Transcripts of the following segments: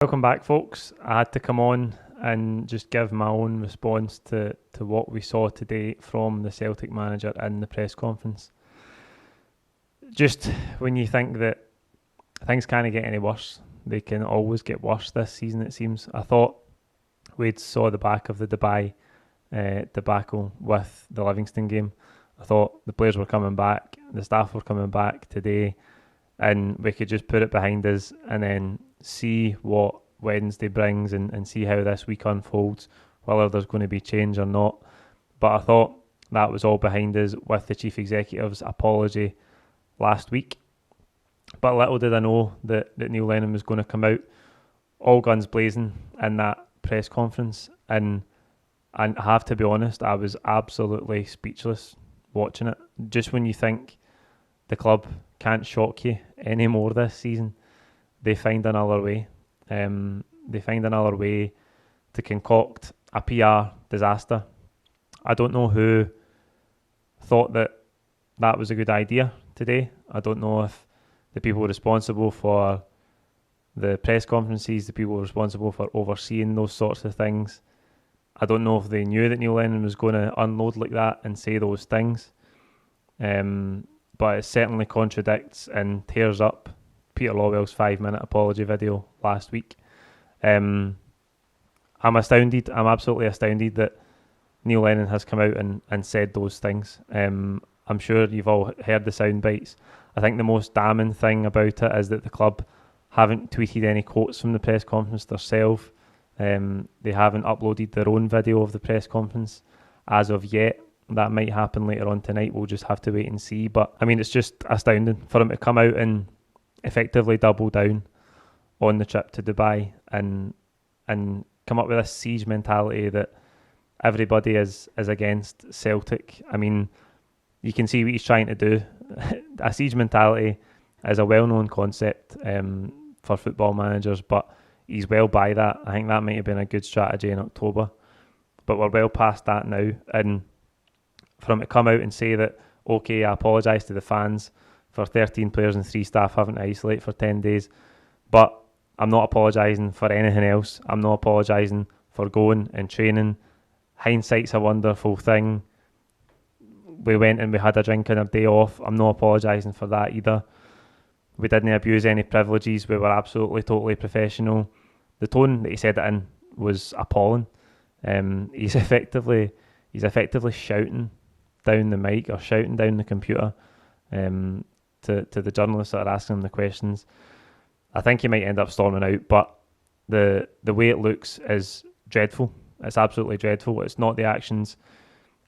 Welcome back, folks. I had to come on and just give my own response to what we saw today from the Celtic manager in the press conference. Just when you think that things can't get any worse, they can always get worse this season, it seems. I thought we'd saw the back of the Dubai debacle with the Livingston game. I thought the players were coming back, the staff were coming back today, and we could just put it behind us and then see what Wednesday brings and see how this week unfolds, whether there's going to be change or not. But I thought that was all behind us with the Chief Executive's apology last week. But little did I know that Neil Lennon was going to come out all guns blazing in that press conference. And I have to be honest, I was absolutely speechless watching it. Just when you think the club can't shock you anymore this season, they find another way. They find another way to concoct a PR disaster. I don't know who thought that was a good idea today. I don't know if the people responsible for the press conferences, the people responsible for overseeing those sorts of things, I don't know if they knew that Neil Lennon was going to unload like that and say those things. But it certainly contradicts and tears up Peter Lawwell's 5-minute apology video last week. I'm astounded. I'm absolutely astounded that Neil Lennon has come out and said those things. I'm sure you've all heard the sound bites. I think the most damning thing about it is that the club haven't tweeted any quotes from the press conference themselves. They haven't uploaded their own video of the press conference as of yet. That might happen later on tonight. We'll just have to wait and see. But I mean, it's just astounding for him to come out and effectively double down on the trip to Dubai and come up with this siege mentality that everybody is against Celtic. I mean, you can see what he's trying to do. A siege mentality is a well-known concept for football managers, but he's well by that. I think that might have been a good strategy in October, but we're well past that now. And for him to come out and say that, okay, I apologise to the fans for 13 players and 3 staff having to isolate for 10 days, but I'm not apologising for anything else. I'm not apologising for going and training. Hindsight's a wonderful thing. We went and we had a drink and a day off. I'm not apologising for that either. We didn't abuse any privileges. We were absolutely, totally professional. The tone that he said it in was appalling. He's effectively shouting down the mic or shouting down the computer to the journalists that are asking him the questions. I think he might end up storming out, but the way it looks is dreadful. It's absolutely dreadful. It's not the actions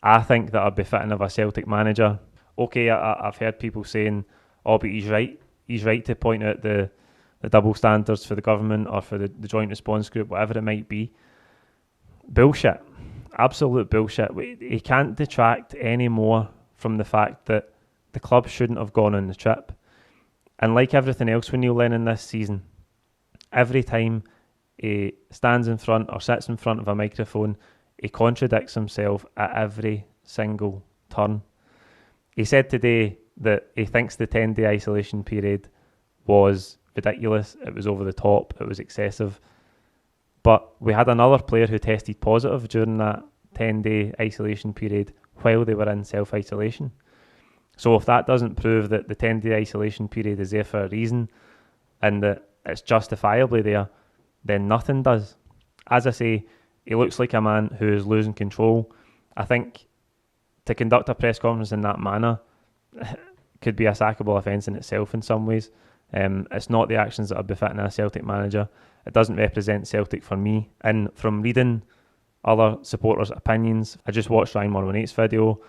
I think that are befitting of a Celtic manager. Okay, I've heard people saying, oh, but he's right. He's right to point out the double standards for the government or for the joint response group, whatever it might be. Bullshit. Absolute bullshit. He can't detract any more from the fact that the club shouldn't have gone on the trip. And like everything else with Neil Lennon this season, every time he stands in front or sits in front of a microphone, he contradicts himself at every single turn. He said today that he thinks the 10-day isolation period was ridiculous, it was over the top, it was excessive. But we had another player who tested positive during that 10-day isolation period while they were in self-isolation. So if that doesn't prove that the 10-day isolation period is there for a reason and that it's justifiably there, then nothing does. As I say, he looks like a man who is losing control. I think to conduct a press conference in that manner could be a sackable offence in itself in some ways. It's not the actions that are befitting a Celtic manager. It doesn't represent Celtic for me. And from reading other supporters' opinions, I just watched Ryan Morwin-8's video.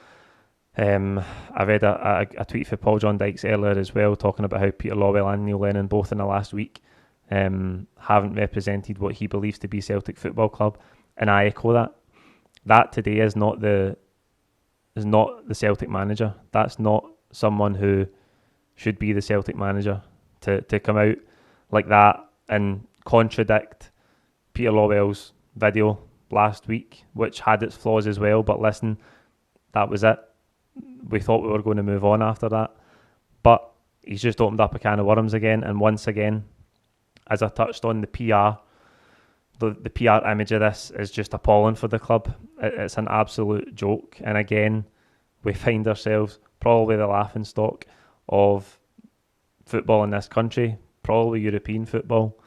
I read a tweet for Paul John Dykes earlier as well, talking about how Peter Lawwell and Neil Lennon both in the last week haven't represented what he believes to be Celtic Football Club, and I echo that. That today is not the Celtic manager. That's not someone who should be the Celtic manager to come out like that and contradict Peter Lawwell's video last week, which had its flaws as well. But listen, that was it. We thought we were going to move on after that, but he's just opened up a can of worms again. And once again, as I touched on, the PR the PR image of this is just appalling for the club. It's an absolute joke. And again, we find ourselves probably the laughing stock of football in this country, probably European football.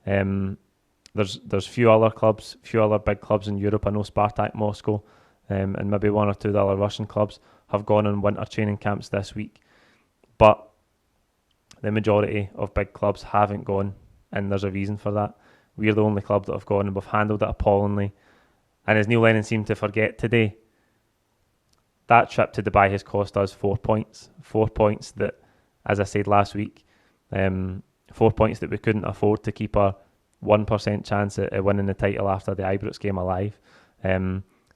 There's few other big clubs in Europe. I know Spartak Moscow and maybe one or two other Russian clubs have gone on winter training camps this week. But the majority of big clubs haven't gone, and there's a reason for that. We're the only club that have gone, and we've handled it appallingly. And as Neil Lennon seemed to forget today, that trip to Dubai has cost us 4 points. 4 points that, as I said last week, 4 points that we couldn't afford to keep our 1% chance at winning the title after the Ibrox game alive.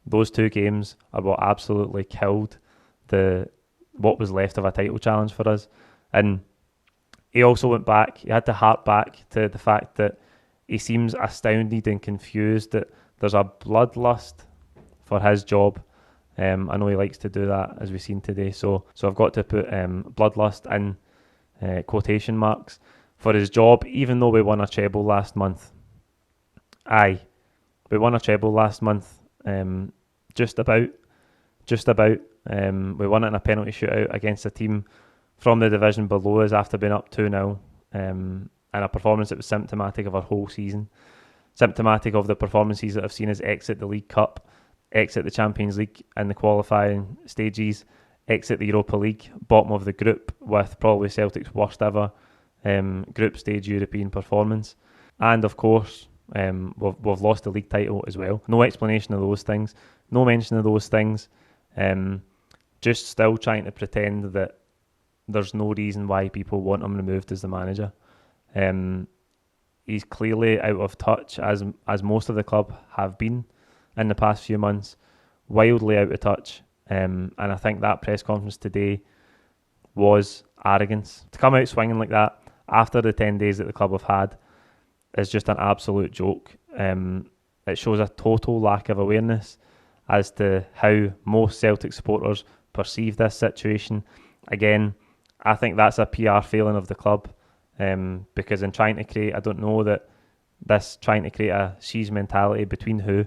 Those two games are what absolutely killed what was left of a title challenge for us. And he also went back, he had to harp back to the fact that he seems astounded and confused that there's a bloodlust for his job. I know he likes to do that, as we've seen today. So I've got to put bloodlust in quotation marks for his job, even though we won a treble last month. We won a treble last month, just about. We won it in a penalty shootout against a team from the division below us after being up 2-0, and a performance that was symptomatic of our whole season, symptomatic of the performances that have seen us exit the League Cup, exit the Champions League in the qualifying stages, exit the Europa League, bottom of the group with probably Celtic's worst ever group stage European performance. And of course, we've lost the league title as well. No explanation of those things, no mention of those things. Just still trying to pretend that there's no reason why people want him removed as the manager. He's clearly out of touch, as most of the club have been in the past few months, wildly out of touch. And I think that press conference today was arrogance. To come out swinging like that after the 10 days that the club have had is just an absolute joke. It shows a total lack of awareness as to how most Celtic supporters perceive this situation. Again, I think that's a PR failing of the club, because in trying to create, I don't know that this trying to create a siege mentality between who,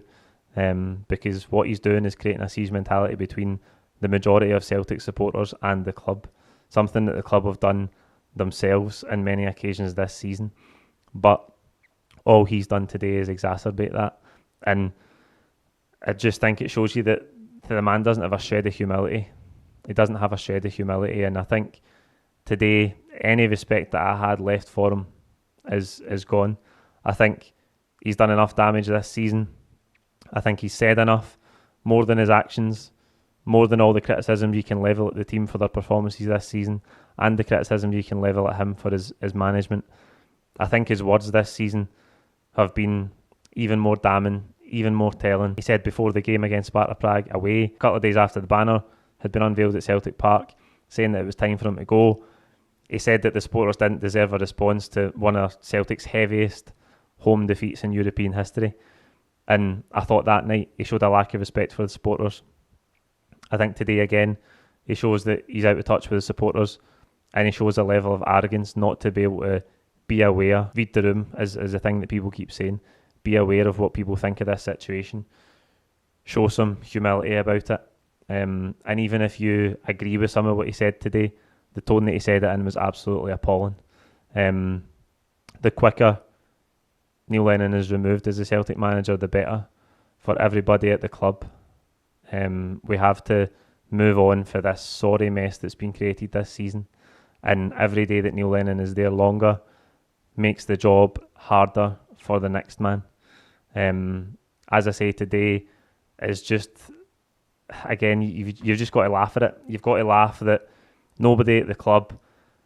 because what he's doing is creating a siege mentality between the majority of Celtic supporters and the club, something that the club have done themselves on many occasions this season. But all he's done today is exacerbate that, and I just think it shows you that the man doesn't have a shred of humility. He doesn't have a shred of humility, and I think today any respect that I had left for him is gone. I think he's done enough damage this season. I think he's said enough, more than his actions, more than all the criticism you can level at the team for their performances this season, and the criticism you can level at him for his management. I think his words this season have been even more damning, even more telling. He said before the game against Sparta Prague away, a couple of days after the banner had been unveiled at Celtic Park, saying that it was time for him to go. He said that the supporters didn't deserve a response to one of Celtic's heaviest home defeats in European history. And I thought that night he showed a lack of respect for the supporters. I think today again, he shows that he's out of touch with the supporters, and he shows a level of arrogance not to be able to be aware, read the room is a thing that people keep saying, be aware of what people think of this situation, show some humility about it. And even if you agree with some of what he said today, the tone that he said it in was absolutely appalling. The quicker Neil Lennon is removed as the Celtic manager, the better for everybody at the club. We have to move on for this sorry mess that's been created this season, and every day that Neil Lennon is there longer makes the job harder for the next man. As I say, today is just, again, you've just got to laugh at it. You've got to laugh that nobody at the club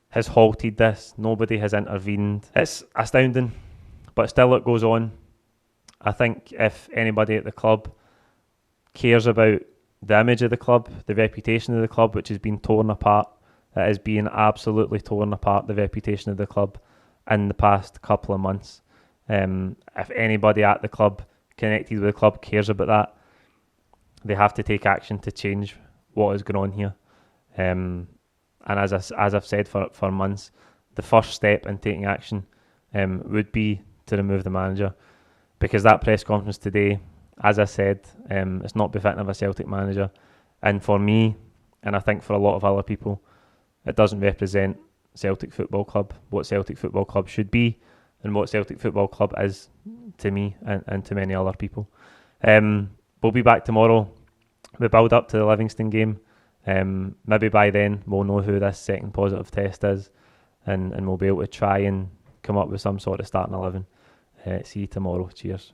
has halted this. Nobody has intervened. It's astounding, but still it goes on. I think if anybody at the club cares about the image of the club, the reputation of the club, which has been torn apart, it is being absolutely torn apart, the reputation of the club in the past couple of months. If anybody at the club, connected with the club, cares about that, they have to take action to change what is going on here. And as I've said for months, the first step in taking action would be to remove the manager. because that press conference today, as I said, it's not befitting of a Celtic manager. And for me, and I think for a lot of other people, it doesn't represent Celtic Football Club, what Celtic Football Club should be, and what Celtic Football Club is to me and to many other people. We'll be back tomorrow. We build up to the Livingston game. Maybe by then we'll know who this second positive test is, and we'll be able to try and come up with some sort of starting 11. See you tomorrow. Cheers.